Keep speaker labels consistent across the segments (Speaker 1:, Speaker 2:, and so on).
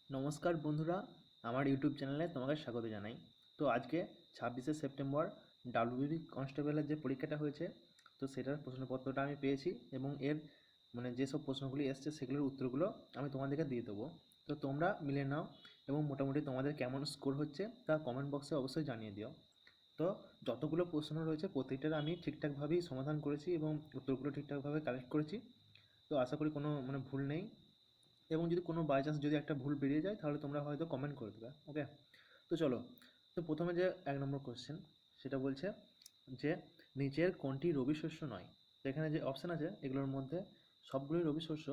Speaker 1: নমস্কার বন্ধুরা, আমার ইউটিউব চ্যানেলে তোমাকে স্বাগত জানাই। তো আজকে 26শে সেপ্টেম্বর ডাব্লিউবিপি কনস্টেবলের যে পরীক্ষাটা হয়েছে, তো সেটার প্রশ্নপত্রটা আমি পেয়েছি এবং এর যেসব প্রশ্নগুলি এসছে সেগুলোর উত্তরগুলো আমি তোমাদেরকে দিয়ে দেবো। তো তোমরা মিলে নাও এবং মোটামুটি তোমাদের কেমন স্কোর হচ্ছে তা কমেন্ট বক্সে অবশ্যই জানিয়ে দিও। তো যতগুলো প্রশ্ন রয়েছে প্রত্যেকটার আমি ঠিকঠাকভাবেই সমাধান করেছি এবং উত্তরগুলো ঠিকঠাকভাবে কালেক্ট করেছি। তো আশা করি কোনো ভুল নেই, এবং যদি কোনো বাই চান্স যদি একটা ভুল বেরিয়ে যায় তাহলে তোমরা হয়তো কমেন্ট করে দেবে। ওকে, তো চলো। তো প্রথমে যে 1 নম্বর কোশ্চেন, সেটা বলছে যে নিচের কোনটি রবি শস্য নয়। তো এখানে যে অপশান আছে এগুলোর মধ্যে সবগুলোই রবি শস্য,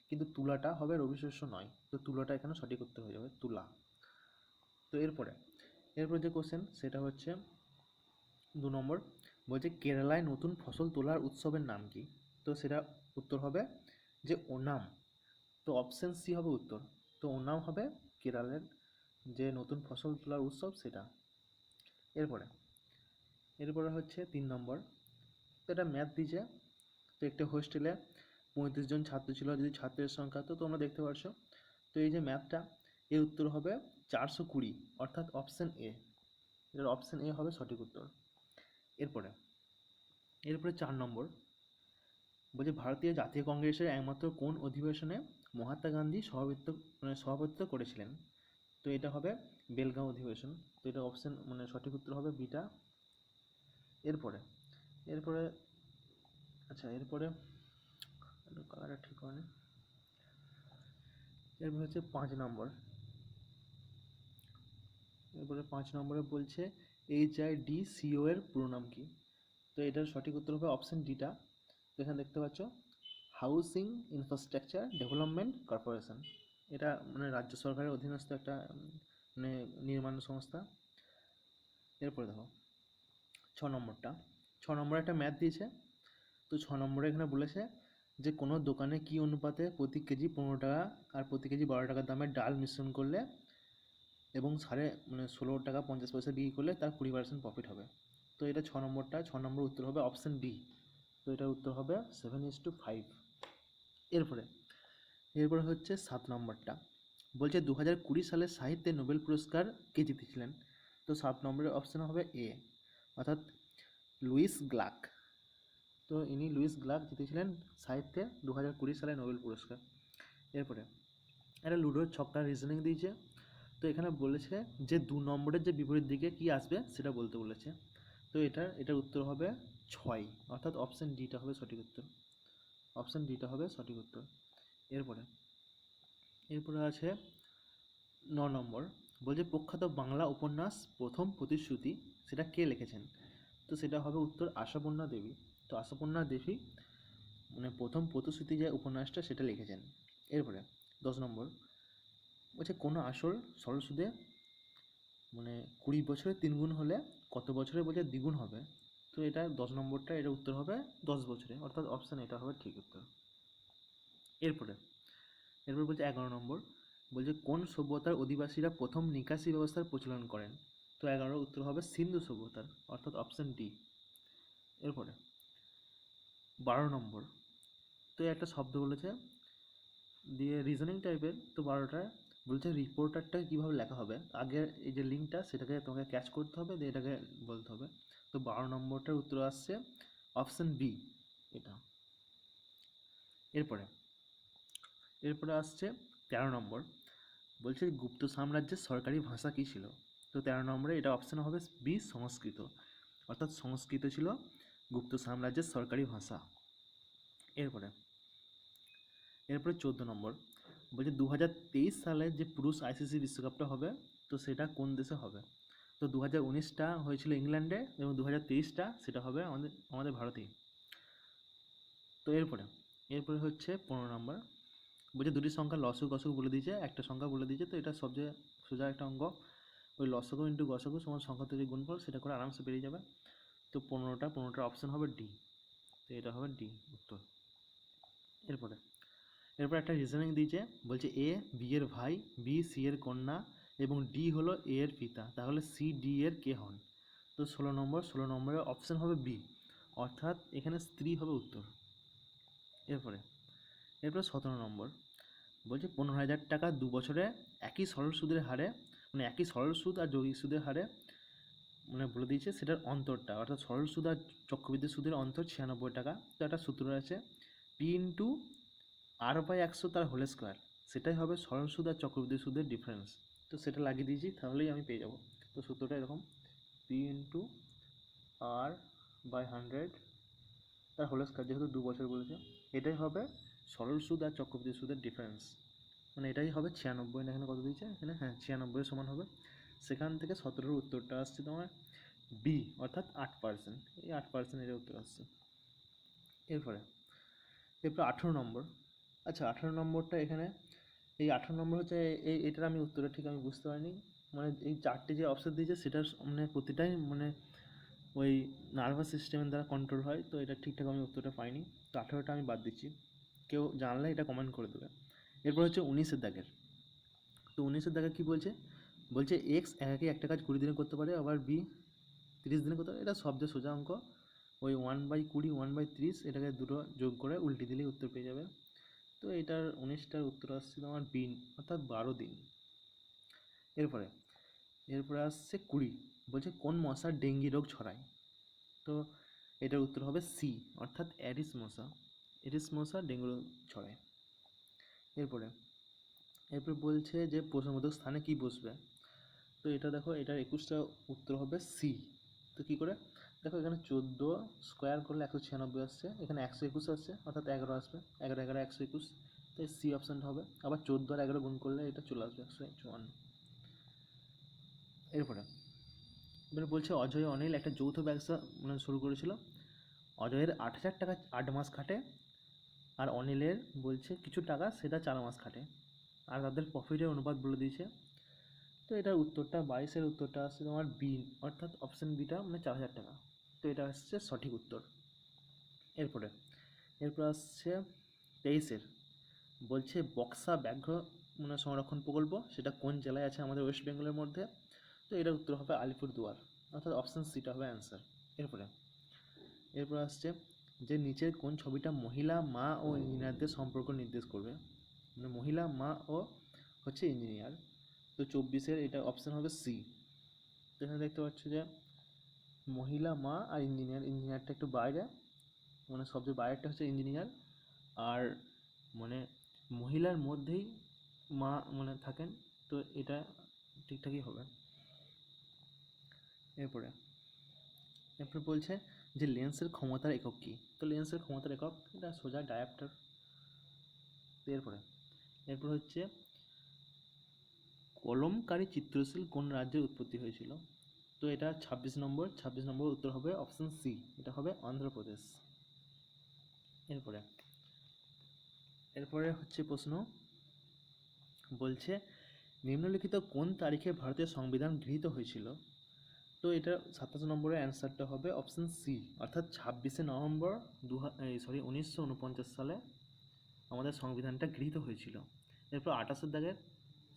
Speaker 1: কিন্তু তুলাটা হবে রবি শস্য নয়। তো তুলাটা এখানে সঠিক উত্তর হয়ে যাবে, তুলা। তো এরপরে যে কোশ্চেন সেটা হচ্ছে 2 নম্বর, বলছে কেরালায় নতুন ফসল তোলার উৎসবের নাম কি। তো সেটা উত্তর হবে যে ওনাম। তো অপশান সি হবে উত্তর। তো ওনাম হবে কেরলের যে নতুন ফসল তোলার উৎসব সেটা। এরপরে এরপরে হচ্ছে 3 নম্বর। তো এটা ম্যাথ দিয়েছে। তো একটা হোস্টেলে 35 জন ছাত্র ছিল যদি ছাত্রের সংখ্যা, তো তোমরা দেখতে পাচ্ছ। তো এই যে ম্যাথটা, এর উত্তর হবে 420, অর্থাৎ অপশান এ। এর অপশান এ হবে সঠিক উত্তর। এরপরে এরপরে 4 নম্বর, বলছে ভারতীয় জাতীয় কংগ্রেসের একমাত্র কোন অধিবেশনে মহাত্মা গান্ধী সভাপতিত্ব করেছিলেন। তো এটা হবে বেলগাঁও অধিবেশন। তো এটা অপশান সঠিক উত্তর হবে বিটা। এরপরে এরপরে আচ্ছা, এরপরে কালারটা ঠিক হয়নি। এরপরে হচ্ছে 5 নম্বর। এরপরে 5 নম্বরে বলছে HIDCO এর পুরো নাম কি। তো এটার সঠিক উত্তর হবে অপশান ডিটা। তো এখানে দেখতে পাচ্ছ হাউসিং ইনফ্রাস্ট্রাকচার ডেভেলপমেন্ট কর্পোরেশন। এটা রাজ্য সরকারের অধীনস্থ একটা নির্মাণ সংস্থা। এরপরে দেখো 6 নম্বরটা। 6 নম্বরে একটা ম্যাথ দিয়েছে। তো 6 নম্বরে এখানে বলেছে যে কোনো দোকানে কি অনুপাতে প্রতি কেজি 15 টাকা আর প্রতি কেজি 12 টাকার দামের ডাল মিশ্রণ করলে এবং 16 টাকা 50 পয়সা বিক্রি করলে তার 20% প্রফিট হবে। তো এটা 6 নম্বরটা, 6 নম্বর উত্তর হবে অপশান বি। তো এটার উত্তর হবে 7:5। এরপরে এরপরে হচ্ছে 7 নম্বরটা, বলছে 2020 সালে সাহিত্যে নোবেল পুরস্কার কে জিতেছিলেন। তো 7 নম্বরের অপশান হবে এ, অর্থাৎ লুইস গ্লাক। তো ইনি লুইস গ্লাক জিতেছিলেন সাহিত্যে 2020 সালে নোবেল পুরস্কার। এরপরে একটা লুডোর ছক্কার রিজনিং দিয়েছে। তো এখানে বলেছে যে 2 নম্বরের যে বিপরীত দিকে কি আসবে সেটা বলতে বলেছে। তো এটার উত্তর হবে 6, অর্থাৎ অপশান ডিটা হবে সঠিক উত্তর। অপশান ডিটা হবে সঠিক উত্তর। এরপরে এরপরে আছে 9 নম্বর, বলছে প্রখ্যাত বাংলা উপন্যাস প্রথম প্রতিশ্রুতি সেটা কে লিখেছেন। তো সেটা হবে উত্তর আশাপূর্ণা দেবী। তো আশাপূর্ণা দেবী প্রথম প্রতিশ্রুতি যে উপন্যাসটা সেটা লিখেছেন। এরপরে 10 নম্বর, বলছে কোনো আসল সরল সুদে 20 বছরে 3 গুণ হলে কত বছরে বলছে দ্বিগুণ হবে। তো এটা 10 নম্বরটা, এটা উত্তর হবে 10 বছরে, অর্থাৎ অপশান এটা হবে ঠিক উত্তর। এরপরে এরপর বলছে 11 নম্বর, বলছে কোন সভ্যতার অধিবাসীরা প্রথম নিকাশি ব্যবস্থার প্রচলন করেন। তো 11 উত্তর হবে সিন্ধু সভ্যতার, অর্থাৎ অপশান ডি। এরপরে 12 নম্বর, তো একটা শব্দ বলেছে দিয়ে রিজনিং টাইপের। তো 12টা বলছে রিপোর্টারটা কীভাবে লেখা হবে। আগের এই যে লিঙ্কটা সেটাকে তোমাকে ক্যাচ করতে হবে, দিয়ে এটাকে বলতে হবে। তো 12 নম্বরটার উত্তর আসছে অপশান বি, এটা। এরপরে এরপরে আসছে 13 নম্বর, বলছে গুপ্ত সাম্রাজ্যের সরকারি ভাষা কী ছিল। তো 13 নম্বরে এটা অপশান হবে বি, সংস্কৃত, অর্থাৎ সংস্কৃত ছিল গুপ্ত সাম্রাজ্যের সরকারি ভাষা। এরপরে এরপরে 14 নম্বর, বলছে 2023 সালে যে পুরুষ ICC বিশ্বকাপটা হবে তো সেটা কোন দেশে হবে। তো 2019টা হয়েছিল ইংল্যান্ডে এবং 2023টা সেটা হবে আমাদের আমাদের ভারতেই। তো এরপরে হচ্ছে 15 নম্বর, বলছে দুটি সংখ্যা লসগু গসগু বলে দিয়েছে, একটা সংখ্যা বলে দিয়েছে। তো এটা সবচেয়ে সোজা একটা অঙ্ক, ওই লসগু ইন্টু গসগু সমান সংখ্যা তৈরি গুণফল, সেটা করে আরামসে বেরিয়ে যাবে। তো 15টার অপশান হবে ডি। তো এটা হবে ডি উত্তর। এরপরে একটা রিজনিং দিয়েছে, বলছে এ বি এর ভাই, বি সি এর কন্যা এবং ডি হলো এ এর পিতা, তাহলে সি ডি এর কে হন। তো 16 নম্বরের অপশান হবে বি, অর্থাৎ এখানে স্ত্রী হবে উত্তর। এরপরে 17 নম্বর, বলছে 15,000 টাকা 2 বছরে একই সরল সুদের হারে, মানে একই সরল সুদ আর যৌগিক সুদের হারে মানে বলে দিয়েছে সেটার অন্তরটা, অর্থাৎ সরল সুদ আর চক্রবৃদ্ধি সুদের অন্তর 96 টাকা। তো একটা সূত্র আছে পি ইন্টু r/100 তার হোল স্কোয়ার, সেটাই হবে সরল সুদ আর চক্রবৃদ্ধি সুদের ডিফারেন্স। তো সেটা লাগিয়ে দিয়েছি, তাহলেই আমি পেয়ে যাব। তো সূত্রটা এরকম পি ইন্টু r/100 তার হোল স্কোয়ার, যেহেতু 2 বছর বলেছে, এটাই হবে সরল সুদ আর চক্রবৃদ্ধি সুদের ডিফারেন্স, মানে এটাই হবে 96। এখানে কত দিয়েছে, এখানে হ্যাঁ 96 সমান হবে। সেখান থেকে 17-এর উত্তরটা আসছে তোমার বি, অর্থাৎ 8%। এই 8% এর উত্তর আসছে। এরপরে 18 নম্বর। আচ্ছা 18 নম্বরটা এখানে, এই 18 নম্বর হচ্ছে এটার আমি উত্তরটা ঠিক আমি বুঝতে পারিনি। মানে এই 4টে যে অপশন দিয়েছে সেটার মানে প্রতিটাই মানে ওই নার্ভাস সিস্টেমের দ্বারা কন্ট্রোল হয়, তো এটা ঠিকঠাক আমি উত্তরটা পাইনি। তো 18টা আমি বাদ দিচ্ছি, কেউ জানলে এটা কমেন্ট করে দেবে। এরপর হচ্ছে 19-এর দাগের। তো 19-এর দাগে কী বলছে, বলছে এক্স একাকি একটা কাজ 20 দিনে করতে পারে, আবার বি 30 দিনে করতে পারে। এটা সবচেয়ে সোজা অঙ্ক, ওই 1/20 1/30 এটাকে দুটো যোগ করে উল্টে দিলেই উত্তর পেয়ে যাবে। তো এটার 19টার উত্তর আসছে তোমার বি, অর্থাৎ 12 দিন। এরপরে আসছে 20, বলছে কোন মশা ডেঙ্গি রোগ ছড়ায়। তো এটার উত্তর হবে সি, অর্থাৎ অ্যাডিস মশা। অ্যাডিস মশা ডেঙ্গু রোগ ছড়ায়। এরপরে বলছে যে প্রশ্নবোধক স্থানে কি বসবে। তো এটা দেখো, এটার 21টা উত্তর হবে সি। তো কী করে দেখো, এখানে 14 স্কোয়ার করলে 196 আসছে, এখানে 121 আসছে, অর্থাৎ 11 আসবে, 11 11 121, তাই সি অপশানটা হবে। আবার 14 আর 11 গুণ করলে এটা চলে আসবে 154। এরপরে বলছে অজয় অনিল একটা যৌথ ব্যবসা মানে শুরু করেছিল। অজয়ের 8,000 টাকা 8 মাস খাটে, আর অনিলের বলছে কিছু টাকা সেটা 4 মাস খাটে, আর তাদের প্রফিটের অনুপাত বলে দিয়েছে। তো এটার উত্তরটা 22-এর উত্তরটা আসছে তোমার বি, অর্থাৎ অপশান বিটা, মানে 4,000 টাকা। তো এটা আসছে সঠিক উত্তর। এরপর আসছে 23-এর, বলছে বক্সা ব্যাঘ্র মানে সংরক্ষণ প্রকল্প সেটা কোন জেলায় আছে আমাদের ওয়েস্ট বেঙ্গলের মধ্যে। তো এটার উত্তর হবে আলিপুরদুয়ার, অর্থাৎ অপশান সিটা হবে অ্যান্সার। এরপর আসছে যে নিচের কোন ছবিটা মহিলা মা ও ইঞ্জিনিয়ারদের সম্পর্ক নির্দেশ করবে, মানে মহিলা মা ও হচ্ছে ইঞ্জিনিয়ার। তো 24-এর এটা অপশান হবে সি। তো এখানে দেখতে পাচ্ছ যে মহিলা মা আর ইঞ্জিনিয়ারটা একটু বাইরে, মানে সবচেয়ে বাইরেরটা হচ্ছে ইঞ্জিনিয়ার, আর মানে মহিলার মধ্যেই মা মানে থাকেন। তো এটা ঠিকঠাকই হবে। এরপরে বলছে যে লেন্সের ক্ষমতার একক কী। তো লেন্সের ক্ষমতার একক এটা সোজা ডায়াপ্টার। এরপর হচ্ছে কলমকারী চিত্রশীল কোন রাজ্যের উৎপত্তি হয়েছিল। তো এটা 26 নম্বর উত্তর হবে অপশান সি, এটা হবে অন্ধ্রপ্রদেশ। এরপরে হচ্ছে প্রশ্ন, বলছে নিম্নলিখিত কোন তারিখে ভারতীয় সংবিধান গৃহীত হয়েছিল। তো এটা 27 নম্বরের অ্যান্সারটা হবে অপশান সি, অর্থাৎ 26শে নভেম্বর 1949 সালে আমাদের সংবিধানটা গৃহীত হয়েছিল। এরপর 28-এর দাগের,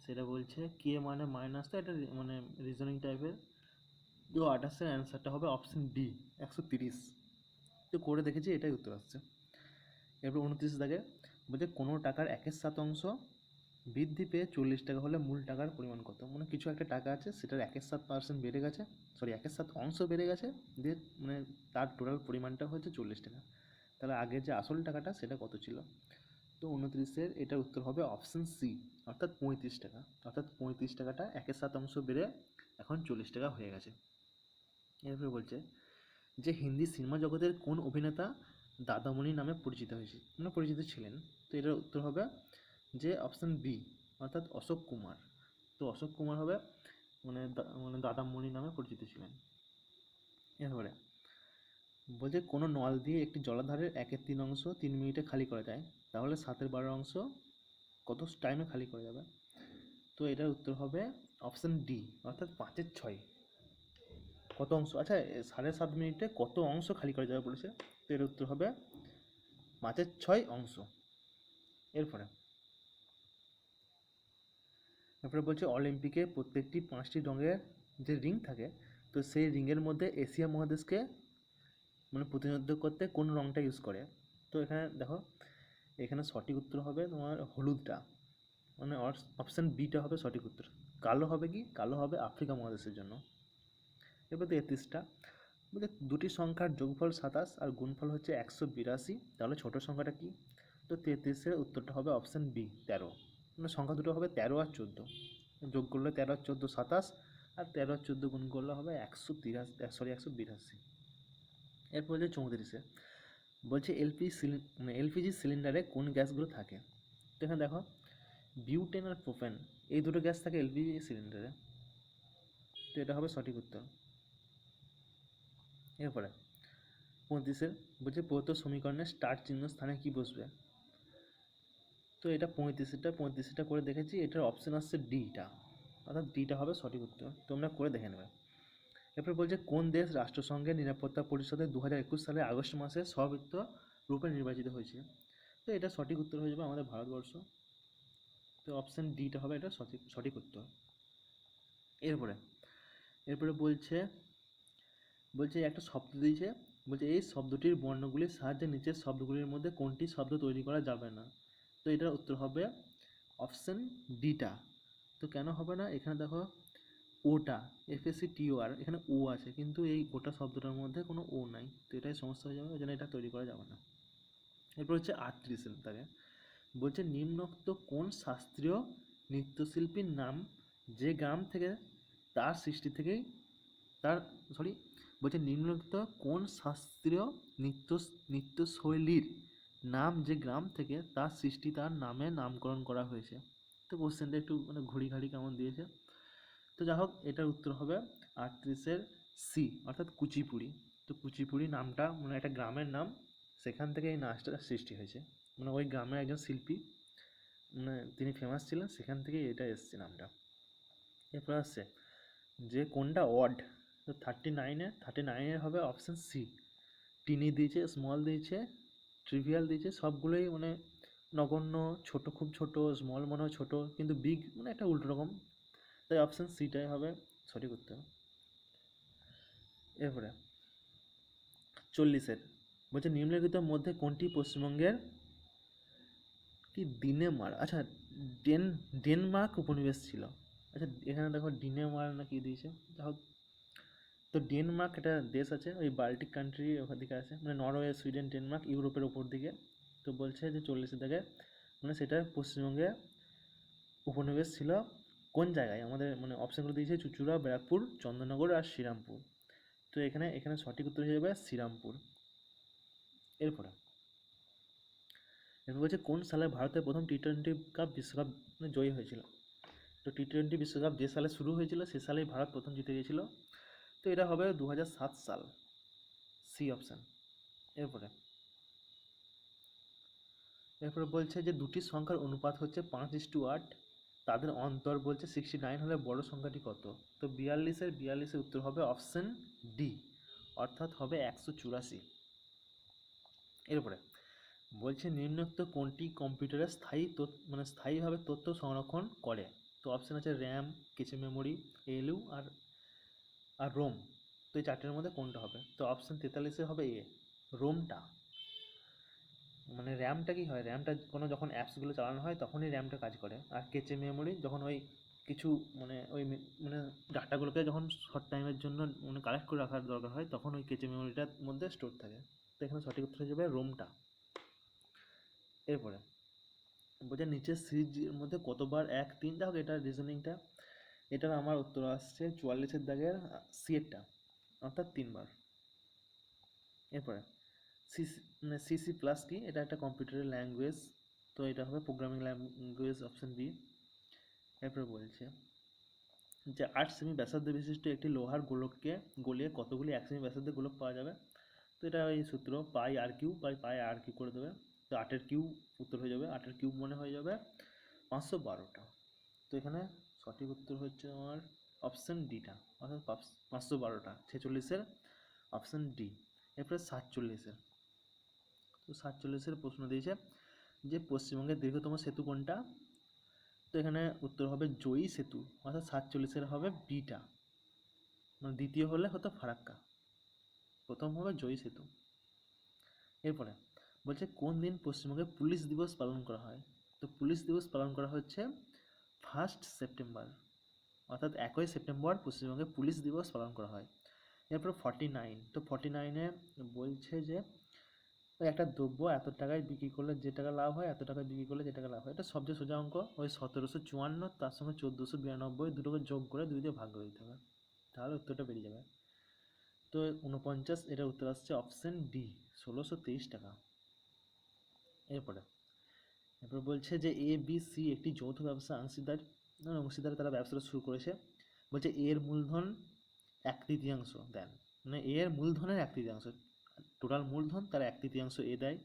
Speaker 1: সেটা বলছে কে মানে মাইনাস, তো এটা মানে রিজনিং টাইপের। তো 28-এর অ্যান্সারটা হবে অপশান ডি 130। তো করে দেখেছি, এটাই উত্তর আসছে। এরপর 29 দাগে বলছে কোনো টাকার 1/7 বৃদ্ধি পেয়ে 40 টাকা হলে মূল টাকার পরিমাণ কত। মানে কিছু একটা টাকা আছে সেটার 1/7% বেড়ে গেছে, 1/7 বেড়ে গেছে, দিয়ে মানে তার টোটাল পরিমাণটা হচ্ছে 40 টাকা। তাহলে আগে যে আসল টাকাটা সেটা কত ছিল। তো 29-এর এটার উত্তর হবে অপশান সি, অর্থাৎ 35 টাকা। অর্থাৎ 35 টাকাটা 1/7 বেড়ে এখন 40 টাকা হয়ে গেছে। এরপরে বলছে যে হিন্দি সিনেমা জগতের কোন অভিনেতা দাদামণি নামে পরিচিত ছিলেন। তো এটার উত্তর হবে যে অপশান বি, অর্থাৎ অশোক কুমার। তো অশোক কুমার হবে মানে দাদামণি নামে পরিচিত ছিলেন। এরপরে বলছে কোনো নল দিয়ে একটি জলাধারের 1/3 অংশ 3 মিনিটে খালি করা যায়, তাহলে 7/12 অংশ কত টাইমে খালি করা যাবে। তো এটার উত্তর হবে অপশান ডি, অর্থাৎ 5/6। কত অংশ, আচ্ছা 7.5 মিনিটে কত অংশ খালি করা যাবে বলেছে। তো এর উত্তর হবে 5/6 অংশ। এরপরে বলছে অলিম্পিকে প্রত্যেকটি 5টি রঙের যে রিং থাকে, তো সেই রিংয়ের মধ্যে এশিয়া মহাদেশকে মানে প্রতিনিধিত্ব করতে কোন রঙটা ইউজ করে। তো এখানে দেখো, এখানে সঠিক উত্তর হবে তোমার হলুদটা। মানে অপশান বিটা হবে সঠিক উত্তর। কালো হবে কি? কালো হবে আফ্রিকা মহাদেশের জন্য। এবার 33টা বলতে দুটি সংখ্যার যোগফল 27 আর গুণফল হচ্ছে 182, তাহলে ছোট সংখ্যাটা কি? তো 33-এর উত্তরটা হবে অপশান বি 13। মানে সংখ্যা দুটো হবে 13 আর 14, যোগ করলে 13 আর 14 27, আর 13 আর 14 গুণ করলে হবে 182। এরপর হচ্ছে 34-এ বলছে এলপিজি সিলিন্ডারে কোন গ্যাসগুলো থাকে? তো এখানে দেখো বিউটেন আর প্রোপেন এই দুটো গ্যাস থাকে এলপিজি সিলিন্ডারে, তো এটা হবে সঠিক উত্তর। এরপরে 35-এর বলছে প্রদত্ত সমীকরণের স্টার চিহ্ন স্থানে কি বসবে? তো এটা 35টা করে দেখেছি, এটার অপশান আসছে ডিটা, অর্থাৎ ডিটা হবে সঠিক উত্তর, তোমরা করে দেখে নেবে। এরপর বলছে কোন দেশ রাষ্ট্রসংঘের নিরাপত্তা পরিষদে 2021 সালের আগস্ট মাসে সভাপতিত্ব রূপে নির্বাচিত হয়েছে? তো এটা সঠিক উত্তর হয়ে যাবে আমাদের ভারতবর্ষ, তো অপশান ডিটা হবে এটা সঠিক উত্তর। এরপরে বলছে একটা শব্দ দিয়েছে, বলছে এই শব্দটির বর্ণগুলির সাহায্যে নিচের শব্দগুলির মধ্যে কোনটি শব্দ তৈরি করা যাবে না? তো এটার উত্তর হবে অপশান ডিটা। তো কেন হবে না? এখানে দেখো ওটা FACTOR এখানে ও আছে, কিন্তু এই ওটা শব্দটার মধ্যে কোনো ও নাই, তো এটাই সমস্যা হয়ে যাবে, ওই জন্য এটা তৈরি করা যাবে না। এরপর হচ্ছে 38 তাকে বলছে নিম্নোক্ত কোন শাস্ত্রীয় নৃত্যশিল্পীর নাম যে গ্রাম থেকে তার সৃষ্টি থেকেই বলছে নিম্নোক্ত কোন শাস্ত্রীয় নৃত্যশৈলীর নাম যে গ্রাম থেকে তার সৃষ্টি তার নামে নামকরণ করা হয়েছে? তো কোশ্চেনটা একটু মানে ঘুড়ি ঘাড়ি কেমন দিয়েছে। তো যাই হোক এটার উত্তর হবে 38-এর সি, অর্থাৎ কুচিপুড়ি। তো কুচিপুড়ি নামটা মানে একটা গ্রামের নাম, সেখান থেকে এই নাচটা সৃষ্টি হয়েছে, মানে ওই গ্রামের একজন শিল্পী মানে তিনি ফেমাস ছিলেন, সেখান থেকে এটা এসছে নামটা। এরপর আসছে যে কোনটা অড? তো 39-এর হবে অপশান সি, টিনি দিয়েছে, স্মল দিয়েছে, ট্রিভিয়াল দিয়েছে, সবগুলোই মানে নগণ্য, ছোট, খুব ছোট, স্মল মনে হয় ছোটো, কিন্তু বিগ মানে একটা উল্টো রকম, তাই অপশান সিটাই হবে সঠিক উত্তর। এরপরে 40-এর বলছে নিম্নলিখিতের মধ্যে কোনটি পশ্চিমবঙ্গের আচ্ছা ডেনমার্ক উপনিবেশ ছিল? আচ্ছা এখানে দেখো ডিনেমার্ক না কি দিয়েছে, যা হোক। তো ডেনমার্ক একটা দেশ আছে ওই বাল্টিক কান্ট্রি ওখান দিকে আছে, মানে নরওয়ে, সুইডেন, ডেনমার্ক ইউরোপের ওপর দিকে। তো বলছে যে 40-এর দিকে মানে সেটা পশ্চিমবঙ্গে উপনিবেশ ছিল কোন জায়গায়? আমাদের মানে অপশানগুলো দিয়েছে চুঁচুড়া, ব্যারাকপুর, চন্দননগর আর শ্রীরামপুর। তো এখানে সঠিক উত্তর হয়ে যাবে শ্রীরামপুর। এরপর বলছে কোন সালে ভারতের প্রথম বিশ্বকাপ জয়ী হয়েছিল? তো T20 বিশ্বকাপ যে সালে শুরু হয়েছিল সে সালেই ভারত প্রথম জিতে গেছিল, তো এটা হবে 2007 সাল, সি অপশান। এরপরে বলছে যে দুটি সংখ্যার অনুপাত হচ্ছে 5:8, তাদের অন্তর বলছে 69 হলে বড় সংখ্যাটি কত? তো 42-এর উত্তর হবে অপশান ডি, অর্থাৎ হবে 184। এরপরে বলছে নিম্নোক্ত কোনটি কম্পিউটারে স্থায়ীভাবে তথ্য সংরক্ষণ করে? তো অপশান আছে র্যাম, কেচে মেমোরি, ALU আর রোম। তো এই চারটের মধ্যে কোনটা হবে? তো অপশান 43-এ হবে এ, রোমটা। মানে র্যামটা কি হয়, র্যামটা কোনো যখন অ্যাপসগুলো চালানো হয় তখনই র্যামটা কাজ করে, আর কেচে মেমোরি যখন ওই কিছু মানে ডাটাগুলোকে যখন শর্ট টাইমের জন্য মানে কালেক্ট করে রাখার দরকার হয় তখন ওই কেচে মেমোরিটার মধ্যে স্টোর থাকে। তো এখানে সঠিক উত্তর হয়ে যাবে রোমটা। এরপরে বলছে নিচের সিরিজের মধ্যে কতবার 1, 3, হোক এটা রিজনিংটা, এটার আমার উত্তর আসছে 44-এর দাগের সিএরটা, অর্থাৎ 3বার। এরপরে সিসি প্লাস কি? এটা একটা কম্পিউটারের ল্যাঙ্গুয়েজ, তো এটা হবে প্রোগ্রামিং ল্যাঙ্গুয়েজ, অপশান বি। এরপরে বলছে যে 8 সেমি ব্যাসার্ধ বিশিষ্ট একটি লোহার গোলককে গলিয়ে কতগুলি 1 সেমি ব্যাসার্ধের গোলক পাওয়া যাবে? তো এটা ওই সূত্র পাই আর কিউ করে দেবে, তো 8-এর কিউব উত্তর হয়ে যাবে, 8-এর কিউব মনে হয়ে যাবে 512টা। তো এখানে সঠিক উত্তর হচ্ছে আমার অপশান ডিটা, অর্থাৎ 512টা, 46-এর অপশান ডি। এরপরে 47-এর, তো 47-এর প্রশ্ন দিয়েছে যে পশ্চিমবঙ্গের দীর্ঘতম সেতু কোনটা? তো এখানে উত্তর হবে জয়ী সেতু, অর্থাৎ 47-এর হবে বিটা, মানে দ্বিতীয় হলে হতো ফারাক্কা, প্রথম হবে জয়ী সেতু। এরপরে বলছে কোন দিন পশ্চিমবঙ্গে পুলিশ দিবস পালন করা হয়? তো পুলিশ দিবস পালন করা হচ্ছে 1 সেপ্টেম্বর, অর্থাৎ 1 সেপ্টেম্বর পশ্চিমবঙ্গে পুলিশ দিবস পালন করা হয়। এরপর 49, তো 49-এ বলছে যে ওই একটা দ্রব্য এত টাকায় বিক্রি করলে যে টাকা লাভ হয়, এত টাকায় বিক্রি করলে যে টাকা লাভ হয়, এটা সবচেয়ে সোজা অঙ্ক। ওই 1754 তার সঙ্গে 1492 দুটোকে যোগ করে 2 দিয়ে ভাগ করে দিতে হবে, তাহলে উত্তরটা বেরিয়ে যাবে। তো 49, এটার উত্তর আসছে অপশন ডি, 1623 টাকা। এরপর বলছে যে এ বি সি একটি যৌথ ব্যবসা অংশীদার তারা ব্যবসাটা শুরু করেছে। বলছে এর মূলধন 1/3 দেন, মানে এর মূলধনের 1/3, টোটাল মূলধন তার 1/3 এ দেয়।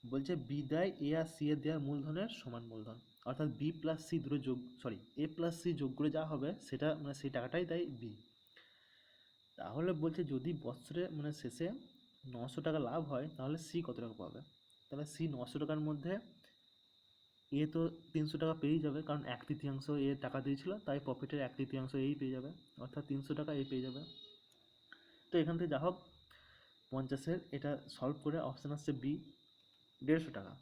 Speaker 1: বলছে বি দেয় এ আর সি এর দেওয়ার মূলধনের সমান মূলধন, অর্থাৎ বি প্লাস সি দুটো যোগ, এ প্লাস সি যোগ করে যা হবে সেটা মানে সেই টাকাটাই দেয় বি। তাহলে বলছে যদি বছরে মানে শেষে 900 টাকা লাভ হয় তাহলে সি কত টাকা পাবে। তাহলে সি 900 টাকার মধ্যে এ তো 300 টাকা পেয়েই যাবে, কারণ 1/3 এ টাকা দিয়েছিল, তাই প্রফিটের 1/3 এই পেয়ে যাবে, অর্থাৎ 300 টাকা এ পেয়ে যাবে। তো এখান থেকে যা হোক 50-এর এটা সলভ করে অপশান আসছে বি 150 টাকা,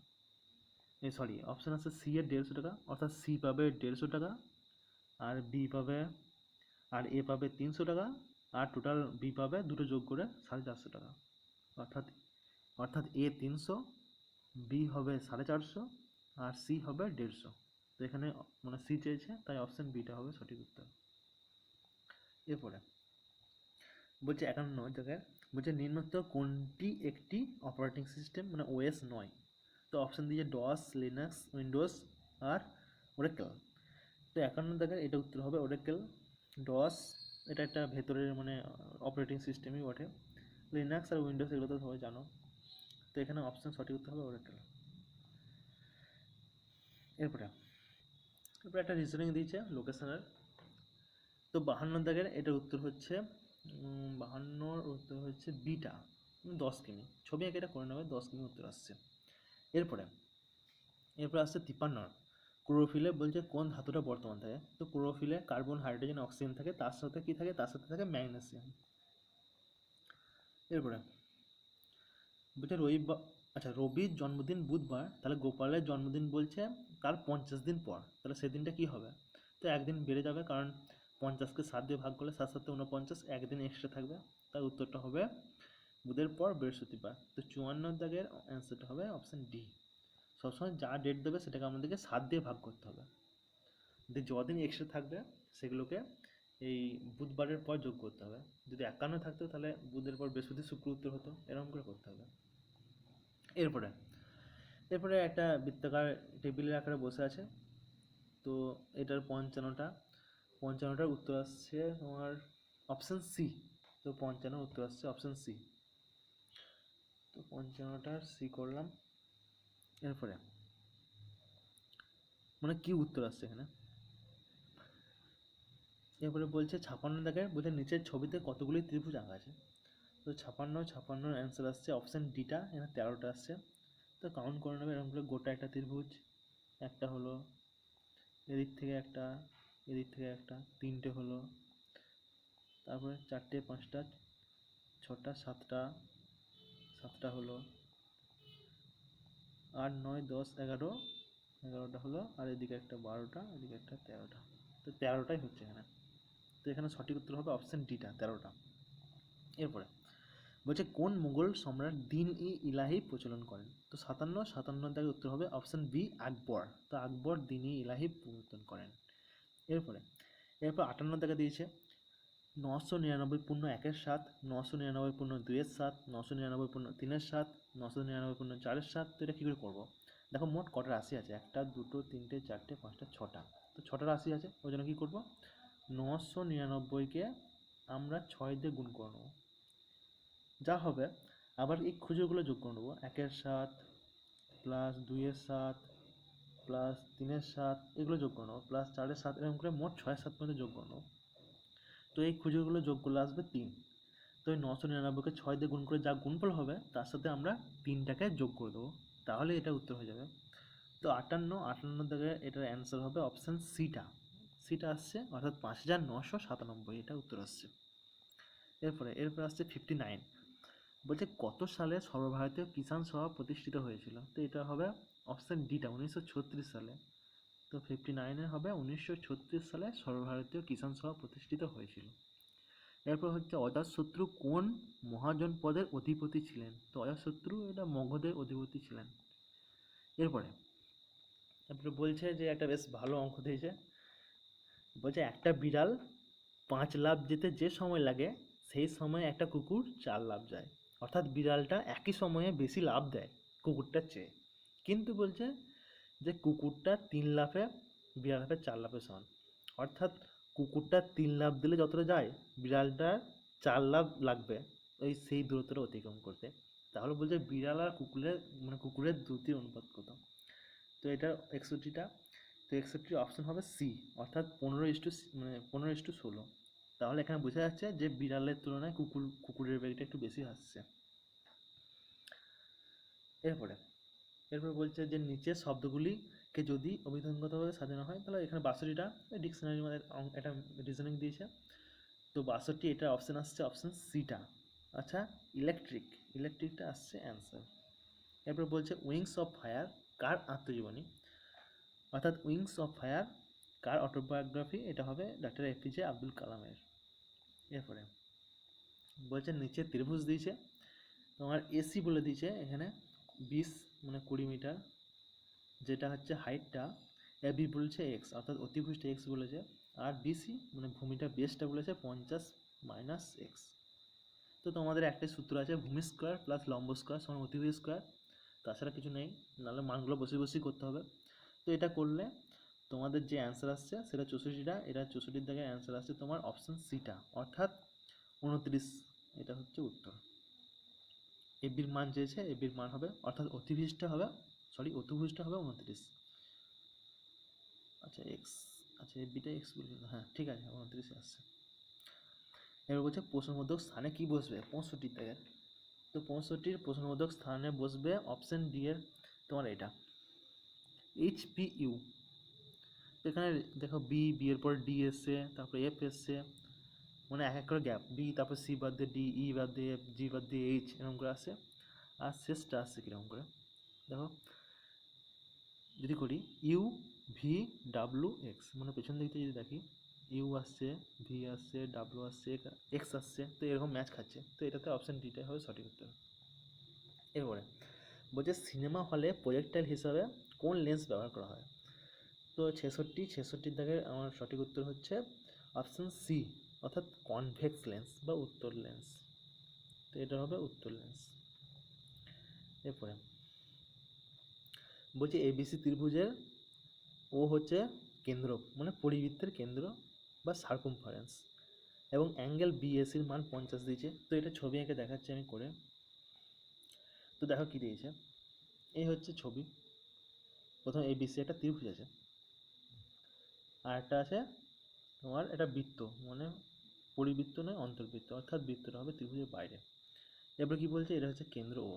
Speaker 1: অপশান আসছে সি এর 150 টাকা, অর্থাৎ সি পাবে 150 টাকা, আর বি পাবে, আর এ পাবে 300 টাকা, আর টোটাল বি পাবে দুটো যোগ করে 450 টাকা, অর্থাৎ এ 300, বি হবে 450, আর সি হবে 150। তো এখানে মানে সি চেয়েছে, তাই অপশান বিটা হবে সঠিক উত্তর। এরপরে বলছে 51 জায়গায় বলছে নিম্নোক্ত কোনটি একটি অপারেটিং সিস্টেম মানে ওএস নয়। তো অপশান দিয়েছে ডস, লিনাক্স, উইন্ডোজ আর ওরাকেল। তো 51 জায়গায় এটা উত্তর হবে ওরাকেল। ডস এটা একটা ভেতরের মানে অপারেটিং সিস্টেমই বটে। লিনাক্স আর উইন্ডোজ এগুলো তো সবাই জানো, তো এখানে অপশান সঠিক উত্তর হবে ওরাকেল। এরপরে একটা রিজনিং দিয়েছে লোকেশনের। তো 52 দাগের এটার উত্তর হচ্ছে 52-র উত্তর হচ্ছে বিটা, 10 কিমি। ছবি এঁকে এটা করে নেবে, 10 কিমি উত্তর আসছে। এরপরে আসছে 53 ক্লোরোফিলে বলছে কোন ধাতুটা বর্তমান থাকে। তো ক্লোরোফিলে কার্বন, হাইড্রোজেন, অক্সিজেন থাকে, তার সাথে কি থাকে, তার সাথে থাকে ম্যাগনেসিয়াম। এরপরে বলছে রবির জন্মদিন বুধবার, তাহলে গোপালের জন্মদিন বলছে তার 50 দিন পর, তাহলে সেদিনটা কি হবে। তো একদিন বেড়ে যাবে, কারণ 50-কে 7 দিয়ে ভাগ করলে 7 7 49, একদিন এক্সট্রা থাকবে, তার উত্তরটা হবে বুধের পর বৃহস্পতিবার। তো 54 দাগের অ্যান্সারটা হবে অপশান ডি। সবসময় যা ডেট দেবে সেটাকে আমাদেরকে 7 দিয়ে ভাগ করতে হবে, যদিন এক্সট্রা থাকবে সেগুলোকে এই বুধবারের পর যোগ করতে হবে। যদি 51 থাকতো তাহলে বুধের পর বৃহস্পতি, শুক্র উত্তর হতো, এরকম করে করতে হবে। এরপরে একটা বৃত্তাকার টেবিলের আকারে বসে আছে। তো এটার 55টার উত্তর আসছে তোমার অপশান সি। তো 55 উত্তর আসছে অপশান সি। তো 55টার সি করলাম। এরপরে মানে কি উত্তর আসছে এখানে। এরপরে বলছে 56 দাগের বলছে নিচের ছবিতে কতগুলি ত্রিভুজ আঁকা আছে। তো 56 অ্যান্সার আসছে অপশান ডিটা, এখানে 13টা আসছে। তো কাউন্ট করে নেবে এরকম করে, গোটা একটা ত্রিভুজ, একটা হলো, এদিক থেকে একটা, এদিক থেকে একটা, 3টে হলো, তারপরে 4টে, 5টা, 6টা, 7টা হলো, 8 9 10 11টা হলো, আর এদিকে একটা 12টা, এদিকে একটা 13টা। তো 13টাই হচ্ছে এখানে। তো এখানে সঠিক উত্তর হবে অপশান ডিটা, 13টা। এরপরে বলছে কোন মুঘল সম্রাট দিন ই ইলাহি প্রচলন করেন। তো 57 উত্তর হবে অপশান বি, আকবর। তো আকবর দিন ই ইলাহি প্রবর্তন করেন। এরপর 58 দিয়েছে 999 পূর্ণ 1-এর 7, 999 পূর্ণ 2-এর 7, 999 পূর্ণ 3-এর 7, 999 পূর্ণ 4-এর 7। তো এটা কী করে করবো, দেখো মোট কটা রাশি আছে, 1টা 2টো 3টে 4টে 5টা 6টা। তো 6টা রাশি আছে, ওই জন্য কী করবো, 999-কে আমরা 6 দিয়ে গুণ করে নেবো, যা হবে। আবার এই খুচরোগুলো যোগ করে নেবো, 1-এর 7 প্লাস 2-এর 7 প্লাস 3-এর 7, এগুলো যোগ করে নেবো, প্লাস 4-এর 7, এরকম করে মোট 6 7 পর্যন্ত যোগ করে নেবো। তো এই খুচরোগুলো যোগ করলে আসবে 3। তো এই 999-কে 6 দিয়ে গুণ করে যা গুণফল হবে তার সাথে আমরা 3টাকে যোগ করে দেবো, তাহলে এটা উত্তর হয়ে যাবে। তো 58 থেকে এটার অ্যান্সার হবে অপশান সিটা আসছে, অর্থাৎ 5997, এটা উত্তর আসছে। এরপরে আসছে 59, বলছে কত সালে সর্বভারতীয় কিষাণ সভা প্রতিষ্ঠিত হয়েছিল। তো এটা হবে অপশান ডিটা, 1936 সালে। তো তো 59 হবে 1936 সালে সর্বভারতীয় কিষাণ সভা প্রতিষ্ঠিত হয়েছিল। এরপর হচ্ছে অজাতশত্রু কোন মহাজন পদের অধিপতি ছিলেন? তো অজাতশত্রু এটা মগধের অধিপতি ছিলেন। এরপরে বলছে যে একটা বেশ ভালো অঙ্ক দিয়েছে, বলছে একটা বিড়াল 5 লাফ যেতে যে সময় লাগে সেই সময় একটা কুকুর 4 লাফ যায়। অর্থাৎ বিড়ালটা একই সময়ে বেশি লাফ দেয় কুকুরটার চেয়ে, কিন্তু বলছে যে কুকুরটা 3 লাফে বিড়ালটা 4 লাফে সমান। অর্থাৎ কুকুরটা 3 লাফ দিলে যতটা যায় বিড়ালটার 4 লাফ লাগবে ওই সেই দূরত্বটা অতিক্রম করতে। তাহলে বলছে বিড়াল আর কুকুরের দ্রুতির অনুপাত কত? তো এটা 61টা, তো 61 অপশন হবে সি, অর্থাৎ 15:16। তাহলে এখানে বোঝা যাচ্ছে যে বিড়ালের তুলনায় কুকুরের বেগটা একটু বেশি আসছে। এরপরে বলছে যে নিচের শব্দগুলিকে যদি অভিধানগতভাবে সাজানো হয়, তাহলে এখানে 62টা ডিকশনারির মধ্যে এটা রিজনিং দিয়েছে। তো 62 এটা অপশন আসছে অপশন সিটা। আচ্ছা, ইলেকট্রিকটা আসছে অ্যান্সার। এরপর বলছে উইংস অফ ফায়ার কার আত্মজীবনী? অর্থাৎ wings of fire car autobiography? এটা হবে ডক্টর এপিজে আব্দুল কালামের। এরপরে বলছে নিচে ত্রিভুজ দিয়েছে, তোমার এসি বলে দিয়েছে এখানে 20 মিটার, যেটা হচ্ছে হাইটটা, এবি বলছে এক্স, অর্থাৎ অতিভুজটা এক্স বলেছে, আর বিসি ভূমিটা বেসটা বলেছে 50 - এক্স। তো তোমাদের একটাই সূত্র আছে, ভূমি স্কোয়ার প্লাস লম্ব স্কোয়ার সমান অতিভুজ স্কোয়ার, তাছাড়া কিছু নেই, নাহলে মানগুলো বসে করতে হবে। তো এটা করলে তোমাদের যে অ্যান্সার আসছে সেটা 64টা, এটা 64 থেকে অ্যান্সার আসছে তোমার অপশন সিটা, অর্থাৎ 29। এটা হচ্ছে উত্তর। এবির মান চেয়েছে, এবির মান হবে অর্থাৎ অতিভুজটা হবে 29। আচ্ছা এক্স, আচ্ছা এবিটা এক্স বলে, হ্যাঁ ঠিক আছে 29 আসছে। এবার বলছে প্রশ্নবোধক স্থানে কি বসবে 65 থেকে? তো 65 প্রশ্নবোধক স্থানে বসবে অপশন ডি এর তোমার এটা HPU। এখানে দেখো বি এর পর ডি এসছে, তারপরে এফ এসছে, এক এক করে গ্যাপ, বি তারপর সি বাদ দিয়ে ডি, ই বাদ দিয়ে এফ, জি বাদ দিয়ে এইচ, এরকম করে আসে। আর শেষটা আসছে কীরকম করে দেখো, যদি করি ইউ ভি ডাব্লু এক্স, পেছন দিক থেকে যদি দেখি ইউ আসছে, ভি আসছে, ডাব্লু আসছে, এক্স আসছে, তো এরকম ম্যাচ খাচ্ছে। তো এটাতে অপশান ডিটাই হবে সঠিক উত্তর। এরপরে বলছে সিনেমা হলে প্রজেক্টাইল হিসাবে কোন লেন্স ব্যবহার করা হয়? তো 66 দাগের আমার সঠিক উত্তর হচ্ছে অপশান সি, অর্থাৎ কনভেক্স লেন্স বা উত্তর লেন্স। তো এটা হবে উত্তর লেন্স। এরপরে বলছে এবিসি ত্রিভুজের ও হচ্ছে কেন্দ্র, পরিবৃত্তের কেন্দ্র বা সার্কমফারেন্স, এবং অ্যাঙ্গেল বিএসির মান 50 দিয়েছে। তো এটা ছবি এঁকে দেখাচ্ছি আমি করে। তো দেখো কী দিয়েছে, এই হচ্ছে ছবি। প্রথম এবিসি একটা ত্রিভুজ আছে, আর একটা আছে তোমার এটা বৃত্ত, পরিবৃত্ত নয় অন্তর্বৃত্ত, অর্থাৎ বৃত্তটা হবে ত্রিভুজের বাইরে। এরপর কি বলছে, এটা হচ্ছে কেন্দ্র ও,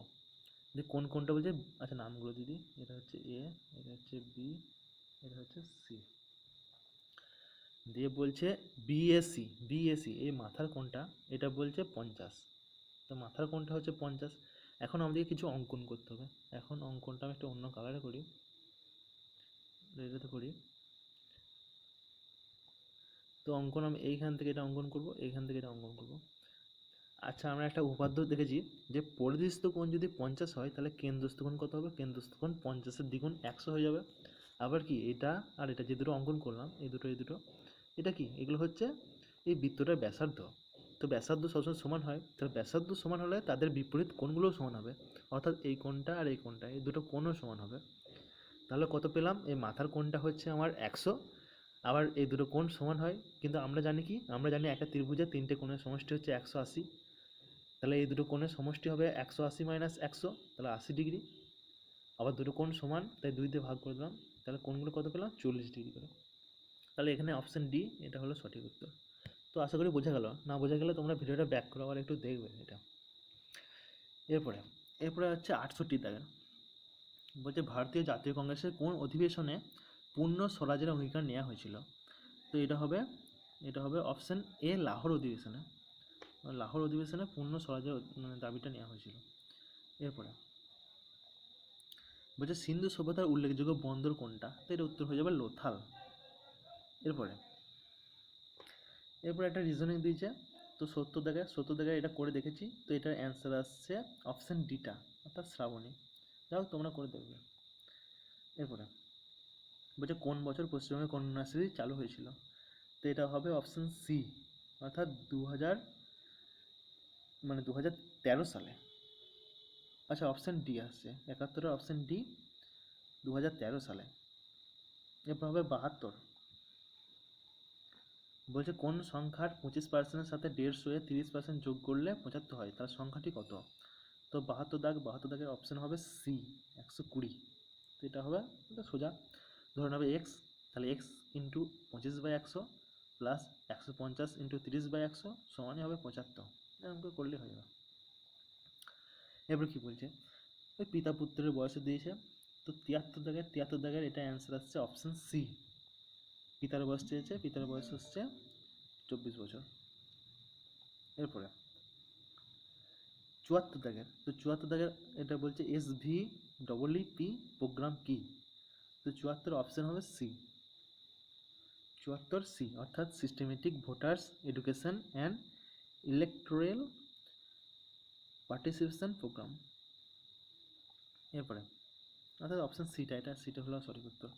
Speaker 1: যে কোনটা বলছে, আচ্ছা নামগুলো দিদি, এটা হচ্ছে এ, এটা হচ্ছে বি, এটা হচ্ছে সি। দিয়ে বলছে বিএসি এই মাথার কোণটা, এটা বলছে 50। তো মাথার কোণটা হচ্ছে 50। এখন আমাদেরকে কিছু অঙ্কন করতে হবে। এখন অঙ্কনটা আমি একটা অন্য কালারে করি, এটাতে করি। তো অঙ্কন আমি এইখান থেকে এটা অঙ্কন করব, এইখান থেকে এটা অঙ্কন করব। আচ্ছা, আমরা একটা উপাদ্য দেখেছি যে পরিদৃষ্ট কোণ যদি 50 হয় তাহলে কেন্দ্রস্থ কোণ কত হবে? কেন্দ্রস্থ কোণ 50-এর দ্বিগুণ 100 হয়ে যাবে। আবার কি এটা আর এটা যে দুটো অঙ্কন করলাম, এই দুটো এটা কি, এগুলো হচ্ছে এই বৃত্তটার ব্যাসার্ধ। তো ব্যাসার্ধ সবসময় সমান হয়, তাহলে ব্যাসার্ধ সমান হলে তাদের বিপরীত কোণগুলোও সমান হবে, অর্থাৎ এই কোণটা আর এই কোণটা, এই দুটো কোণও সমান হবে। তাহলে কত পেলাম, এই মাথার কোণটা হচ্ছে আমার 100, আবার এই দুটো কোণ সমান হয়। কিন্তু আমরা জানি কি, আমরা জানি একটা ত্রিভুজের 3টে কোণের সমষ্টি হচ্ছে 180। তাহলে এই দুটো কোণের সমষ্টি হবে 180 - 100, তাহলে 80 ডিগ্রি। আবার দুটো কোণ সমান, তাই 2 দিয়ে ভাগ করে দিলাম, তাহলে কোণগুলো কত পেলাম? 40 ডিগ্রি করে। তাহলে এখানে অপশান ডি এটা হলো সঠিক উত্তর। তো আশা করি বোঝা গেল, না বোঝা গেলে তোমরা ভিডিওটা ব্যাক করে আবার একটু দেখবে এটা। এরপরে হচ্ছে 68 দাগের, বলছে ভারতীয় জাতীয় কংগ্রেসের কোন অধিবেশনে পূর্ণ স্বরাজের অঙ্গীকার নেওয়া হয়েছিল? তো এটা হবে অপশান এ, লাহোর অধিবেশনে পূর্ণ স্বরাজের দাবিটা নেওয়া হয়েছিল। এরপরে বলছে সিন্ধু সভ্যতার উল্লেখযোগ্য বন্দর কোনটা, তো এর উত্তর হয়ে যাবে লোথাল। এরপরে একটা রিজনিং দিয়েছে, তো 70 দাগের এটা করে দেখেছি, তো এটার অ্যান্সার আসছে অপশান ডিটা, অর্থাৎ শ্রাবণী। যাই হোক, তোমরা করে দেখবে। এরপরে বলছে কোন বছর পশ্চিমবঙ্গে কন্যাশ্রী চালু হয়েছিল, তো এটা হবে অপশান সি, অর্থাৎ 2013 সালে। আচ্ছা, অপশান ডি আসছে, 71 অপশান ডি, 2013 সালে। এরপর হবে 72। বলছে কোন সংখ্যার 25% সাথে 150 এ 30% যোগ করলে 75 হয়, তার সংখ্যাটি কত, তো 72 দাগের অপশান হবে সি, 120। তো এটা হবে, এটা সোজা ধরে নেবে এক্স, তাহলে এক্স ইন্টু 25/100 প্লাস 150 ইন্টু 30/100 সমানই হবে 75, এরকম করে করলে হয়ে যাবে। এরপর কি বলছে, ওই পিতা পুত্রের বয়সে দিয়েছে, তো 73 দাগের এটা অ্যান্সার আসছে অপশান সি, পিতার বয়স চেয়েছে, পিতার বয়স হচ্ছে 24 বছর। এরপরে 74 দাগের, তো 74 দাগের এটা বলছে SVEEP প্রোগ্রাম কি, তো 74 অপশান হবে সি, 74 সি, অর্থাৎ systematic voters education and electoral participation program. এরপরে অর্থাৎ অপশান সিটা হলো সঠিক উত্তর।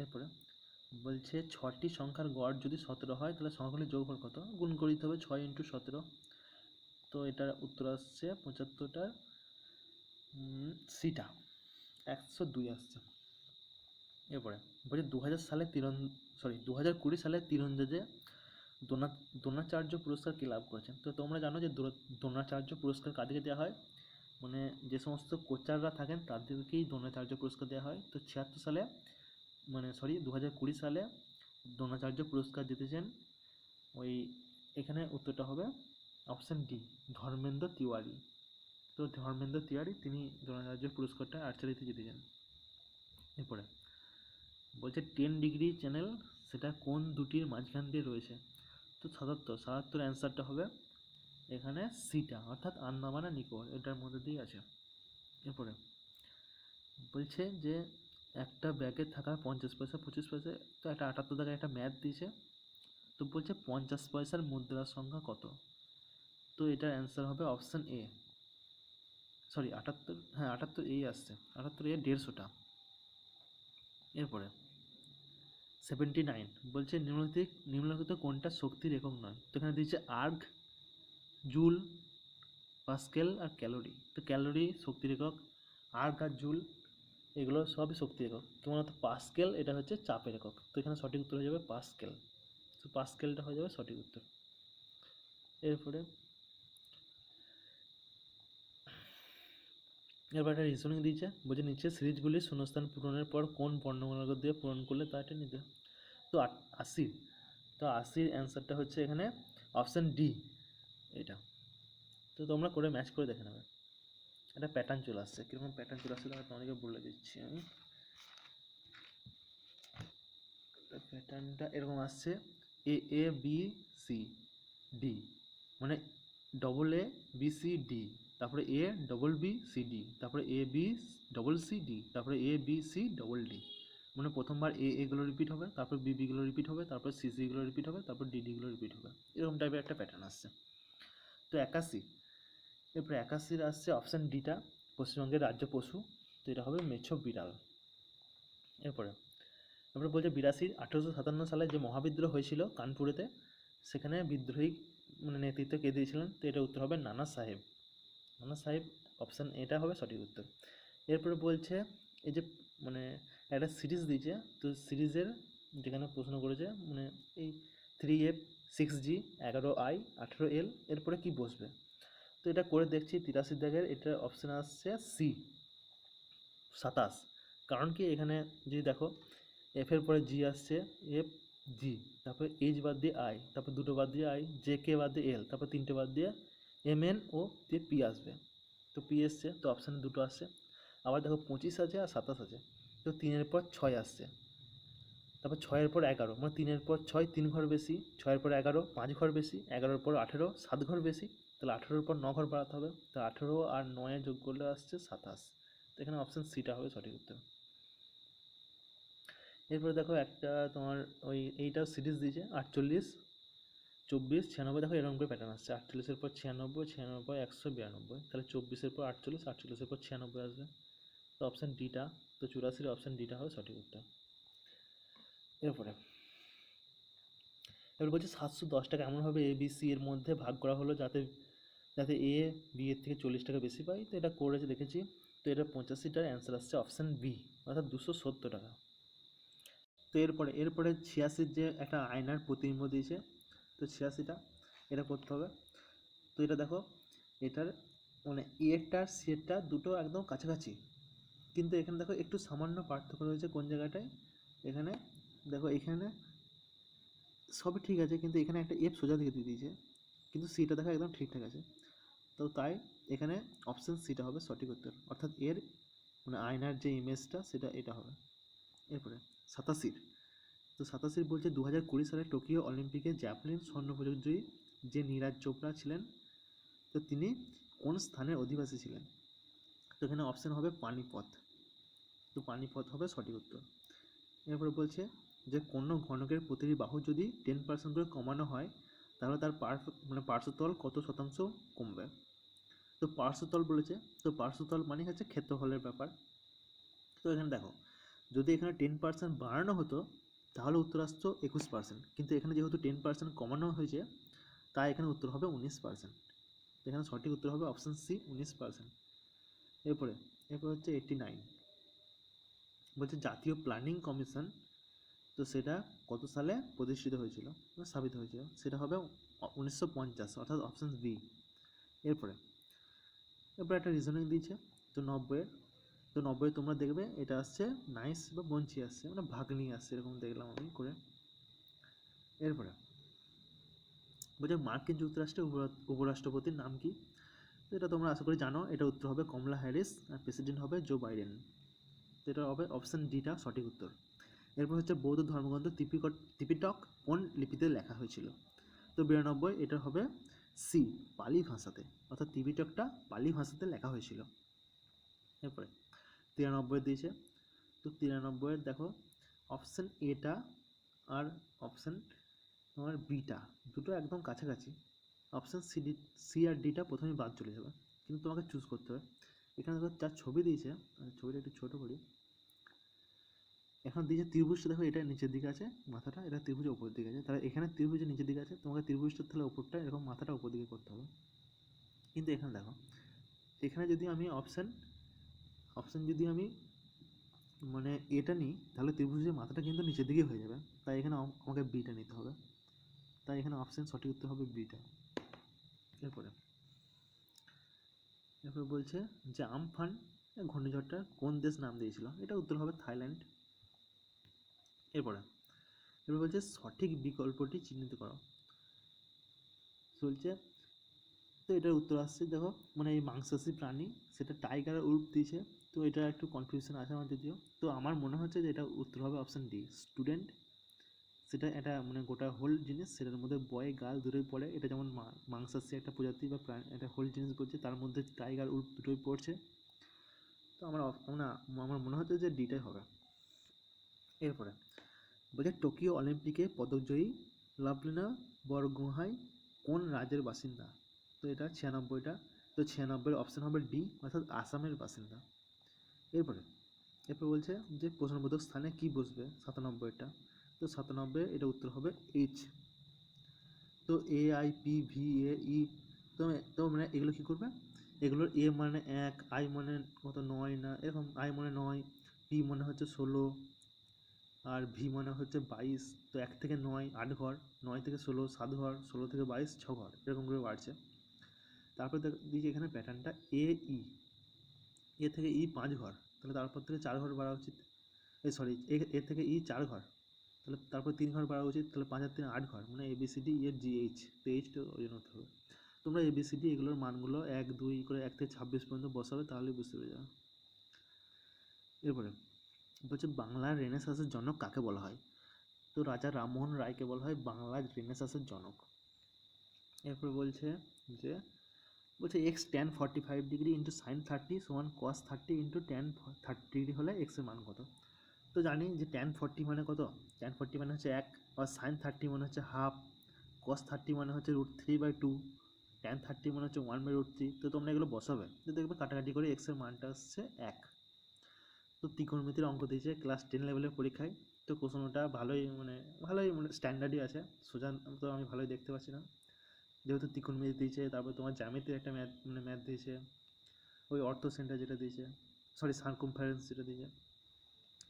Speaker 1: এরপরে বলছে 6টি সংখ্যার গড় যদি 17 হয়, তাহলে সংখ্যাগুলির যোগফল কত, গুণ করে দিতে হবে 6 × 17, তো এটার উত্তর আসছে 75টার সিটা, 102 আসছে। এরপরে বলছে 2020 সালে তীরন্দাজে দ্রোণাচার্য পুরস্কার কে লাভ করেছেন, তো তোমরা জানো যে দ্রোণাচার্য পুরস্কার কাদেরকে দেওয়া হয়, মানে যে সমস্ত কোচাররা থাকেন তাদেরকেই দ্রোণাচার্য পুরস্কার দেওয়া হয়। তো 2020 সালে দ্রোণাচার্য পুরস্কার জিতেছেন ওই, এখানে উত্তরটা হবে অপশান ডি, ধর্মেন্দ্র তিওয়ারি। তো ধর্মেন্দ্র তিওয়ারি তিনি দ্রোণাচার্য পুরস্কারটা আর্চারিতে জিতেছেন। এরপরে বলছে 10 ডিগ্রি চ্যানেল সেটা কোন দুটির মাঝখান দিয়ে রয়েছে, তো 77 অ্যান্সারটা হবে এখানে সিটা, অর্থাৎ আন্দামান আর নিকোবর, এটার মধ্যে দিয়ে আছে। এরপরে বলছে যে একটা ব্যাগে থাকা 50 পয়সা 25 পয়সা, তো একটা 78 একটা ম্যাথ দিয়েছে, তো বলছে 50 পয়সার মুদ্রার সংখ্যা কত, তো এটার অ্যান্সার হবে অপশান এ, 78 এই আসছে, 78 150টা। এরপরে 79 বলছে নিম্নলিখিত কোনটা শক্তির একক নয়, তো এখানে দিয়েছে আর্গ, জুল, পাস্কেল আর ক্যালোরি, তো ক্যালোরি শক্তির একক, আর্গ আর জুল এগুলো সবই শক্তির একক, কেমন, পাস্কেল এটা হচ্ছে চাপের একক, তো এখানে সঠিক উত্তর হয়ে যাবে পাস্কেল, তো পাস্কেলটা হয়ে যাবে সঠিক উত্তর। এরপরে একটা রিজনিং দিয়েছে, বলছে নিচে সিরিজগুলির শূন্যস্থান পূরণের পর কোন বর্ণমালা দিয়ে পূরণ করলে তা এটা নিতে, তো 80, তো 80 অ্যান্সারটা হচ্ছে এখানে অপশান ডি এটা, তো তোমরা করে ম্যাচ করে দেখে নেবে, একটা প্যাটার্ন চলে আসছে, কীরকম প্যাটার্ন চলে আসছে তোমাদেরকে বলে দিচ্ছি আমি। প্যাটার্নটা এরকম আসছে, AABCD, মানে AABCD, তারপরে ABBCD, তারপরে ABCCD, তারপরে ABCD, মানে প্রথমবার এগুলো রিপিট হবে, তারপর বিগুলো রিপিট হবে, তারপর সিগুলো রিপিট হবে, তারপর ডিগুলো রিপিট হবে, এরকম টাইপের একটা প্যাটার্ন আসছে। তো 81, এরপরে 81 আসছে অপশান ডিটা, পশ্চিমবঙ্গের রাজ্য পশু, তো এটা হবে মেছো বিড়াল। এরপরে বলছে 82 1857 সালে যে মহাবিদ্রোহ হয়েছিল কানপুরেতে, সেখানে বিদ্রোহী মানে নেতৃত্ব কে দিয়েছিলেন, তো এটা উত্তর হবে নানা সাহেব, অপশান এটা হবে সঠিক উত্তর। এরপরে বলছে এই যে মানে একটা সিরিজ দিয়েছে, তো সিরিজের যেখানে প্রশ্ন করেছে মানে এই 3F 6G 11I 18L এরপরে কি বসবে, তো এটা করে দেখছি 83 দাগের এটা অপশান আসছে সি, 27, কারণ কি এখানে যদি দেখো এফ এর পরে জি আসছে, এফ জি, তারপরে এইচ বাদ দিয়ে আই, তারপর দুটো বাদ দিয়ে আই, জে কে বাদ দিয়ে এল, তারপর তিনটে বাদ দিয়ে এম এন ও দিয়ে পি আসবে, তো পি এসছে, তো অপশানে দুটো আসছে। আবার দেখো 25 আছে আর 27 আছে, তো 3-এর পর 6 আসছে, তারপর 6-এর পর 11, মানে 3-এর পর 6 3 ঘর বেশি, 6-এর পর 11 5 ঘর বেশি, 11-এর পর 18 7 ঘর বেশি, তাহলে 18-এর পর 9 ঘর বাড়াতে হবে, তো 18 আর 9 যোগ করলে আসছে 27, তো তো এখানে অপশান সিটা হবে সঠিক উত্তর। এরপরে দেখো একটা তোমার ওই এইটাও সিরিজ দিয়েছে 48, 24, 96, দেখো এরকম করে প্যাটার্ন আসছে, 48-এর পর 96, 96, 192, তাহলে 24-এর পর 48, 48-এর পর 96 আসবে, তো অপশান ডিটা, তো 84-এর অপশান ডিটা হবে সঠিক উত্তর। এরপরে বলছে 710 টাকা এমনভাবে এ বি সি এর মধ্যে ভাগ করা হলো যাতে যাতে এ বি এর থেকে 40 টাকা বেশি পাই, তো এটা করেছে দেখেছি, তো এটা 85টার অ্যান্সার আসছে অপশান বি, অর্থাৎ 270 টাকা। তো এরপরে 86 যে একটা আয়নার প্রতিবিম্ব দিয়েছে, তো 86টা এটা করতে হবে। তো এটা দেখো, এটার মানে এটার সেটটা দুটো একদম কাছাকাছি, কিন্তু এখানে দেখো একটু সামান্য পার্থক্য রয়েছে কোন জায়গাটায়, এখানে দেখো এখানে সবই ঠিক আছে, কিন্তু এখানে একটা এফ সোজা দিকে দিয়ে দিয়েছে, কিন্তু সিটা দেখো একদম ঠিকঠাক আছে, তো তাই এখানে অপশান সিটা হবে সঠিক উত্তর, অর্থাৎ এর মানে আয়নার যে ইমেজটা সেটা এটা হবে। এরপরে 87, তো 87 বলছে 2020 সালে টোকিও অলিম্পিকে জ্যাভলিন স্বর্ণপদকজয়ী যে নীরাজ চোপড়া ছিলেন, তো তিনি কোন স্থানের অধিবাসী ছিলেন, তো এখানে অপশান হবে পানিপথ, তো পানিপথ হবে সঠিক উত্তর। এরপরে বলছে যে কোনো ঘনকের প্রতিটি বাহু যদি 10% করে কমানো হয় তাহলে তার পার্শ্বতল কত শতাংশ কমবে, তো পার্শ্বতল বলেছে, তো পার্শ্বতল মানে হচ্ছে ক্ষেত্রফলের ব্যাপার, তো এখানে দেখো যদি এখানে 10% বাড়ানো হতো তাহলে উত্তর আসতো 21%, কিন্তু এখানে যেহেতু 10% কমানো হয়েছে তাই এখানে উত্তর হবে 19%, এখানে সঠিক উত্তর হবে অপশান সি 19%। এরপরে হচ্ছে 89, বলছে জাতীয় প্ল্যানিং কমিশন, তো সেটা কত সালে প্রতিষ্ঠিত হয়েছিল স্থাপিত হয়েছিল, সেটা হবে 1950, অর্থাৎ অপশান বি। এরপরে একটা রিজনিং দিয়েছে, তো 90 তোমরা দেখবে এটা আসছে নাইস বা বঞ্চি আসছে, মানে ভাগ নিয়ে আসছে এরকম দেখলাম আমি করে। এরপরে বলছে মার্কিন যুক্তরাষ্ট্রের উপরাষ্ট্রপতির নাম কি, তো এটা তোমরা আশা করি জানো, এটা উত্তর হবে কমলা হ্যারিস, আর প্রেসিডেন্ট হবে জো বাইডেন, তো এটা হবে অপশান ডিটা সঠিক উত্তর। এরপর হচ্ছে বৌদ্ধ ধর্মগ্রন্থ ত্রিপিটক কোন লিপিতে লেখা হয়েছিল, তো 92 এটা হবে সি, পালি ভাষাতে, অর্থাৎ ত্রিপিটকটা পালি ভাষাতে লেখা হয়েছিল। এরপরে 93 দিয়েছে, তো 93 দেখো অপশান এটা আর অপশান তোমার বিটা দুটো একদম কাছাকাছি, অপশান সি আর ডিটা প্রথমে বাদ চলে যাবে, কিন্তু তোমাকে চুজ করতে হবে। এখানে দেখো যার ছবি দিয়েছে, ছবিটা একটু ছোটো করি, এখন দিয়েছে ত্রিভুজটা দেখো এটা নিচের দিকে আছে মাথাটা, এটা ত্রিভুজের উপর দিকে আছে, তাহলে এখানে ত্রিভুজের নিচের দিকে আছে, তোমাকে ত্রিভুজটা তাহলে উপরটা এরকম মাথাটা উপর দিকে করতে হবে, কিন্তু এখানে দেখো এখানে যদি আমি অপশান যদি আমি মানে এটা নিই তাহলে ত্রিভুজের মাথাটা কিন্তু নিচের দিকে হয়ে যাবে, তাই এখানে আমাকে বিটা নিতে হবে, তাই এখানে অপশান সঠিক উত্তর হবে বিটা। এরপরে বলছে যে আমফান ঘূর্ণিঝড়টা কোন দেশ নাম দিয়েছিল, এটা উত্তর হবে থাইল্যান্ড। এরপরে বলছে সঠিক বিকল্পটি চিহ্নিত করো, চলছে, তো এটার উত্তর আসছে দেখো মানে এই মাংসাশী প্রাণী সেটা টাইগার আর উল্ফ দিয়েছে, তো এটা একটু কনফিউশন আছে আমার যদিও, তো আমার মনে হচ্ছে যে এটা উত্তর হবে অপশান ডি স্টুডেন্ট, সেটা এটা মানে গোটা হোল জিনিস, সেটার মধ্যে বয় গাল দুটোই পড়ে, এটা যেমন মাংসাশী একটা প্রজাতি বা প্রাণী, এটা হোল জিনিস বলছে, তার মধ্যে টাইগার উল্ফ দুটোই পড়ছে, তো আমার মনে হচ্ছে যে ডিটাই হবে। এরপরে বলছে টোকিও অলিম্পিকে পদকজয়ী লাভলিনা বরগোহাঁই কোন রাজ্যের বাসিন্দা, তো এটা 96টা, তো 96 অপশান হবে ডি, অর্থাৎ আসামের বাসিন্দা। এরপরে বলছে যে প্রশ্নবোধক স্থানে কি বসবে 97টা, তো 97 এটা উত্তর হবে এইচ, তো A I P V A E, তো মানে এগুলো কী করবে, এগুলোর এ মানে 1, আই মানে কত 9 না এরকম, আই মানে 9, পি মানে হচ্ছে 16, আর ভি মানে হচ্ছে 22, তো 1 থেকে 9 8 ঘর, 9 থেকে 16 7 ঘর, 16 থেকে 22 6 ঘর, এরকম করে বাড়ছে। তারপর দিয়েছি এখানে প্যাটার্নটা এ থেকে ই 5 ঘর, তাহলে তারপর থেকে 4 ঘর বাড়া উচিত, এ থেকে ই 4 ঘর, তাহলে তারপর 3 ঘর বাড়া উচিত, তাহলে 5 আর 3 8 ঘর, মানে ABCD এর GH, তো এইচটা ওই জন্য হতে হবে। তোমরা ABCD এগুলোর মানগুলো 1 2 করে 1 থেকে 26 পর্যন্ত বসাবে, তাহলে বুঝতে পেরে যাবে। এরপরে বলছে বাংলার রেনেসাঁসের জনক কাকে বলা হয়, তো রাজা রামমোহন রায়কে বলা হয় বাংলার রেনেসাঁসের জনক। এরপর বলছে যে বলছে x tan 45 degree into sign 30 সমান কস 30 ইন্টু ট্যান 30 ডিগ্রি হলে এক্সের মান কত। তো জানি যে ট্যান 40 মানে কত, ট্যান 40 মানে হচ্ছে 1, আর সাইন 30 মানে হচ্ছে হাফ, কস 30 মানে হচ্ছে √3/2, ট্যান 30 মানে হচ্ছে 1/√3। তো তোমরা এগুলো বসাবে, তো দেখবে কাটাকাটি করে এক্সের মানটা আসছে 1। তো ত্রিকোণমিতির অঙ্ক দিয়েছে ক্লাস 10 লেভেলের পরীক্ষায়। তো প্রশ্নটা ভালোই স্ট্যান্ডার্ডই আছে, সোজা তো আমি ভালোই দেখতে পাচ্ছি না, যেহেতু ত্রিকোণমিতি দিয়েছে। তারপর তোমার জ্যামিতির একটা ম্যাথ দিয়েছে, ওই অর্থ সেন্টার যেটা দিয়েছে, সরি সার্কামফারেন্স যেটা দিয়েছে।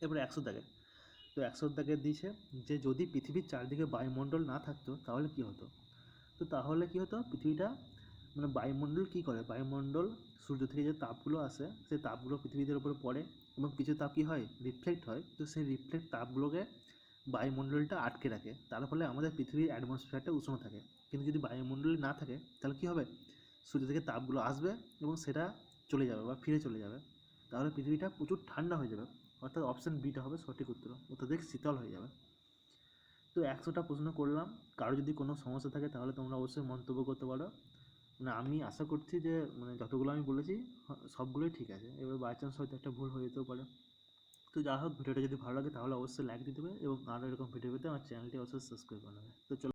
Speaker 1: এরপরে 100 দাগের, তো 100 দাগের দিয়েছে যে যদি পৃথিবীর চারদিকে বায়ুমণ্ডল না থাকতো তাহলে কী হতো। তো তাহলে কী হতো, পৃথিবীটা বায়ুমণ্ডল কী করে, বায়ুমণ্ডল সূর্য থেকে যে তাপগুলো আসে সেই তাপগুলো পৃথিবীদের উপরে পড়ে এবং কিছু তাপ কী হয়, রিফ্লেক্ট হয়। তো সেই রিফ্লেক্ট তাপগুলোকে বায়ুমণ্ডলটা আটকে রাখে, তার ফলে আমাদের পৃথিবীর অ্যাটমসফিয়ারটা উষ্ণ থাকে। কিন্তু যদি বায়ুমণ্ডল না থাকে তাহলে কী হবে, সূর্য থেকে তাপগুলো আসবে এবং সেটা চলে যাবে বা ফিরে চলে যাবে, তাহলে পৃথিবীটা প্রচুর ঠান্ডা হয়ে যাবে। অর্থাৎ অপশান বিটা হবে সঠিক উত্তর, অত্যাধিক শীতল হয়ে যাবে। তো 100টা প্রশ্ন করলাম, কারো যদি কোনো সমস্যা থাকে তাহলে তোমরা অবশ্যই মন্তব্য করতে পারো। আমি আশা করছি যে যতগুলো আমি বলেছি সবগুলোই ঠিক আছে, এবার বাই চান্স হয়তো একটা ভুল হয়ে যেতেও পারে। তো যা হোক, ভিডিওটা যদি ভালো লাগে তাহলে অবশ্যই লাইক দিয়ে দেবে এবং আরও এরকম ভিডিও পেতে আমার চ্যানেলটি অবশ্যই সাবস্ক্রাইব করে নেবে। তো চলো।